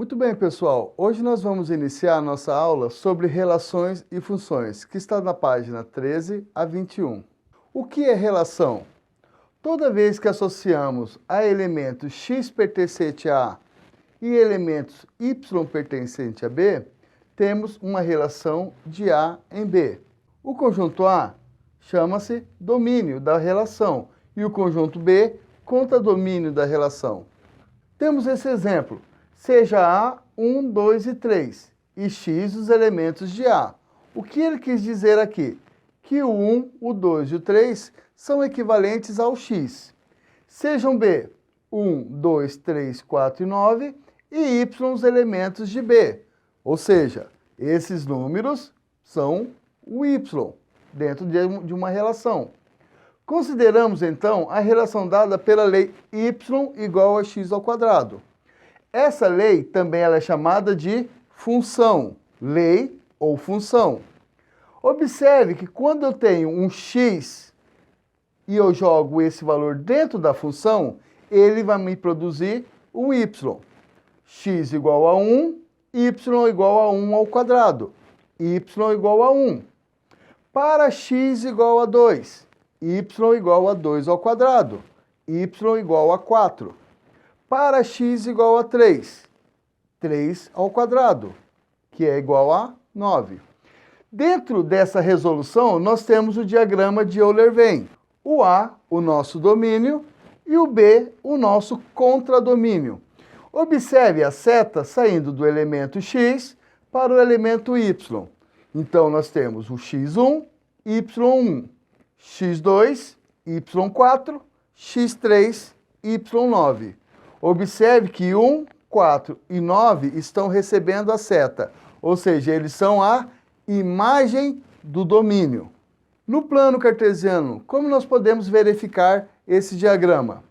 Muito bem, pessoal. Hoje nós vamos iniciar a nossa aula sobre relações e funções, que está na página 13 a 21. O que é relação? Toda vez que associamos a elementos x pertencente a A e elementos y pertencente a B, temos uma relação de A em B. O conjunto A chama-se domínio da relação e o conjunto B, contradomínio da relação. Temos esse exemplo. Seja A 1, 2 e 3, e x os elementos de A. O que ele quis dizer aqui? Que o 1, o 2 e o 3 são equivalentes ao x. Sejam B 1, 2, 3, 4 e 9 e y os elementos de B. Ou seja, esses números são o y dentro de uma relação. Consideramos então a relação dada pela lei y igual a x ao quadrado. Essa lei também ela é chamada de função, lei ou função. Observe que quando eu tenho um x e eu jogo esse valor dentro da função, ele vai me produzir um y. X igual a 1, y igual a 1 ao quadrado, y igual a 1. Para x igual a 2, y igual a 2 ao quadrado, y igual a 4. Para x igual a 3, 3 ao quadrado, que é igual a 9. Dentro dessa resolução, nós temos o diagrama de Euler-Venn. O A, o nosso domínio, e o B, o nosso contradomínio. Observe a seta saindo do elemento x para o elemento y. Então, nós temos o x1, y1, x2, y4, x3, y9. Observe que 1, 4 e 9 estão recebendo a seta, ou seja, eles são a imagem do domínio. No plano cartesiano, como nós podemos verificar esse diagrama?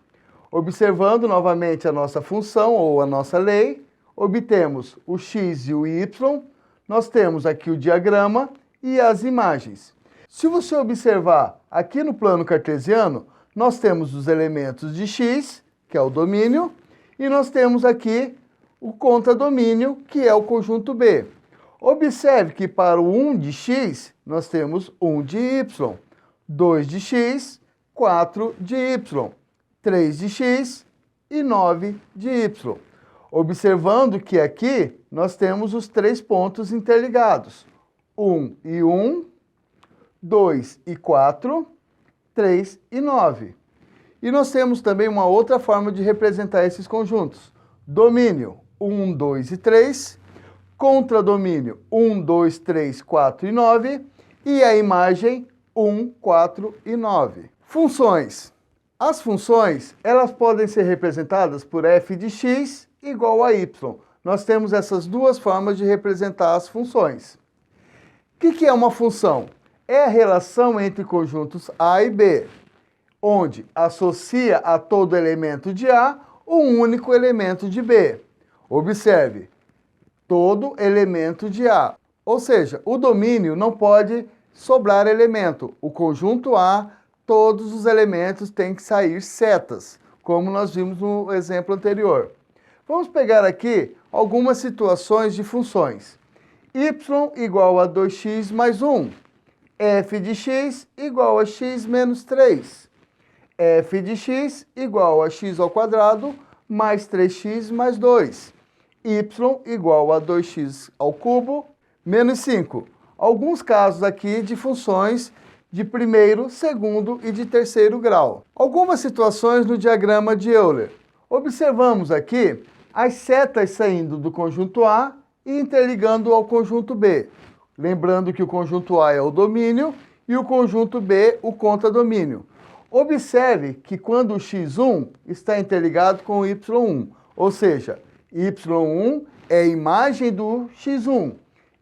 Observando novamente a nossa função ou a nossa lei, obtemos o x e o y, nós temos aqui o diagrama e as imagens. Se você observar aqui no plano cartesiano, nós temos os elementos de x, que é o domínio, e nós temos aqui o contradomínio, que é o conjunto B. Observe que para o 1 de x, nós temos 1 de y, 2 de x, 4 de y, 3 de x e 9 de y. Observando que aqui nós temos os três pontos interligados, 1 e 1, 2 e 4, 3 e 9. E nós temos também uma outra forma de representar esses conjuntos. Domínio 1, 2 e 3, contradomínio 1, 2, 3, 4 e 9 e a imagem 1, 4 e 9. Funções. As funções, elas podem ser representadas por f de x igual a y. Nós temos essas duas formas de representar as funções. O que é uma função? É a relação entre conjuntos A e B, onde associa a todo elemento de A um único elemento de B. Observe, todo elemento de A. Ou seja, o domínio não pode sobrar elemento. O conjunto A, todos os elementos têm que sair setas, como nós vimos no exemplo anterior. Vamos pegar aqui algumas situações de funções. Y igual a 2x mais 1. F de x igual a x menos 3. F de x igual a x ao quadrado mais 3x mais 2. Y igual a 2x ao cubo menos 5. Alguns casos aqui de funções de primeiro, segundo e de terceiro grau. Algumas situações no diagrama de Euler. Observamos aqui as setas saindo do conjunto A e interligando ao conjunto B. Lembrando que o conjunto A é o domínio e o conjunto B o contradomínio. Observe que quando o x1 está interligado com o y1, ou seja, y1 é imagem do x1,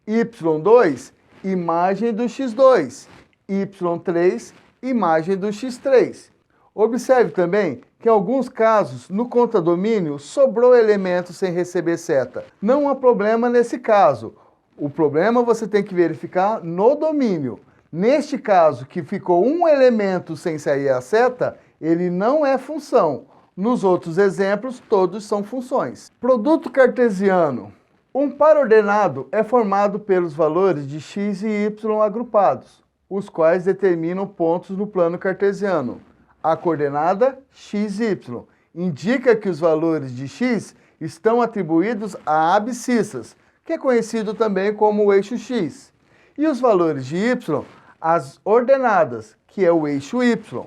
y2, imagem do x2, y3, imagem do x3. Observe também que em alguns casos, no contradomínio, sobrou elemento sem receber seta. Não há problema nesse caso. O problema você tem que verificar no domínio. Neste caso, que ficou um elemento sem sair a seta, ele não é função. Nos outros exemplos, todos são funções. Produto cartesiano. Um par ordenado é formado pelos valores de x e y agrupados, os quais determinam pontos no plano cartesiano. A coordenada x, y indica que os valores de x estão atribuídos a abscissas, que é conhecido também como o eixo x, e os valores de y, as ordenadas, que é o eixo y.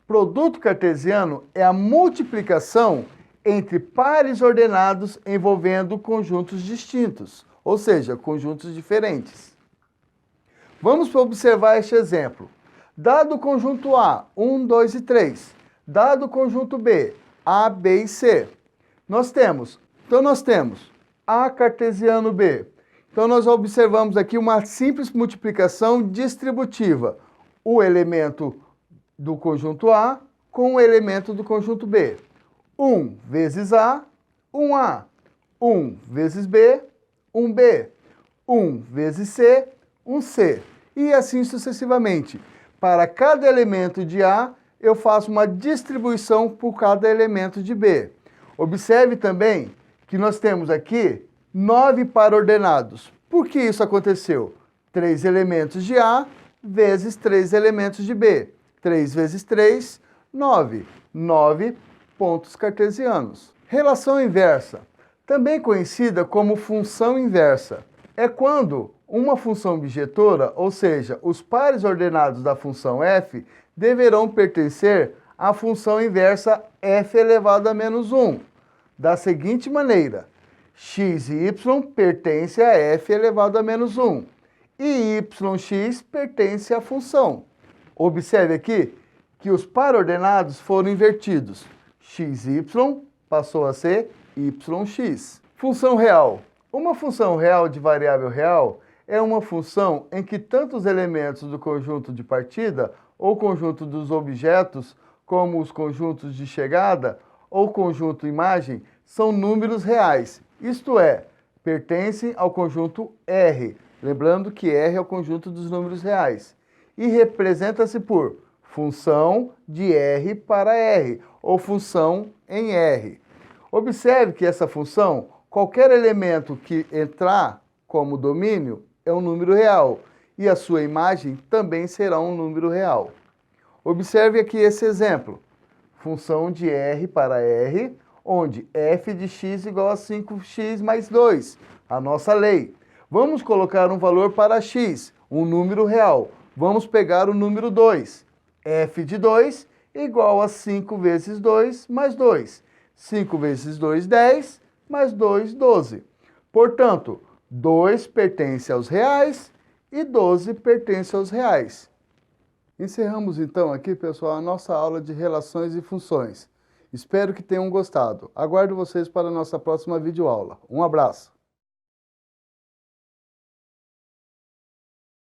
Produto cartesiano é a multiplicação entre pares ordenados envolvendo conjuntos distintos, ou seja, conjuntos diferentes. Vamos observar este exemplo. Dado o conjunto A, 1, 2 e 3, dado o conjunto B, A, B e C, nós temos A cartesiano B. Então nós observamos aqui uma simples multiplicação distributiva. O elemento do conjunto A com o elemento do conjunto B. 1 vezes A, 1A. 1 vezes B, 1B. 1 vezes C, 1C. E assim sucessivamente. Para cada elemento de A, eu faço uma distribuição por cada elemento de B. Observe também que nós temos aqui 9 par-ordenados. Por que isso aconteceu? 3 elementos de A vezes 3 elementos de B. 3 vezes 3, 9. 9 pontos cartesianos. Relação inversa, também conhecida como função inversa, é quando uma função objetora, ou seja, os pares ordenados da função f, deverão pertencer à função inversa f elevado a menos 1, da seguinte maneira: x e y pertence a f elevado a menos 1, e yx pertence à função. Observe aqui que os par-ordenados foram invertidos. xy passou a ser yx. Função real. Uma função real de variável real é uma função em que tanto os elementos do conjunto de partida ou conjunto dos objetos, como os conjuntos de chegada ou conjunto imagem, são números reais, isto é, pertencem ao conjunto R, lembrando que R é o conjunto dos números reais, e representa-se por função de R para R, ou função em R. Observe que essa função, qualquer elemento que entrar como domínio, é um número real, e a sua imagem também será um número real. Observe aqui esse exemplo. Função de R para R, onde f de x igual a 5x mais 2, a nossa lei. Vamos colocar um valor para x, um número real. Vamos pegar o número 2. f de 2 igual a 5 vezes 2 mais 2. 5 vezes 2, 10, mais 2, 12. Portanto, 2 pertence aos reais e 12 pertence aos reais. Encerramos então aqui, pessoal, a nossa aula de relações e funções. Espero que tenham gostado. Aguardo vocês para a nossa próxima videoaula. Um abraço!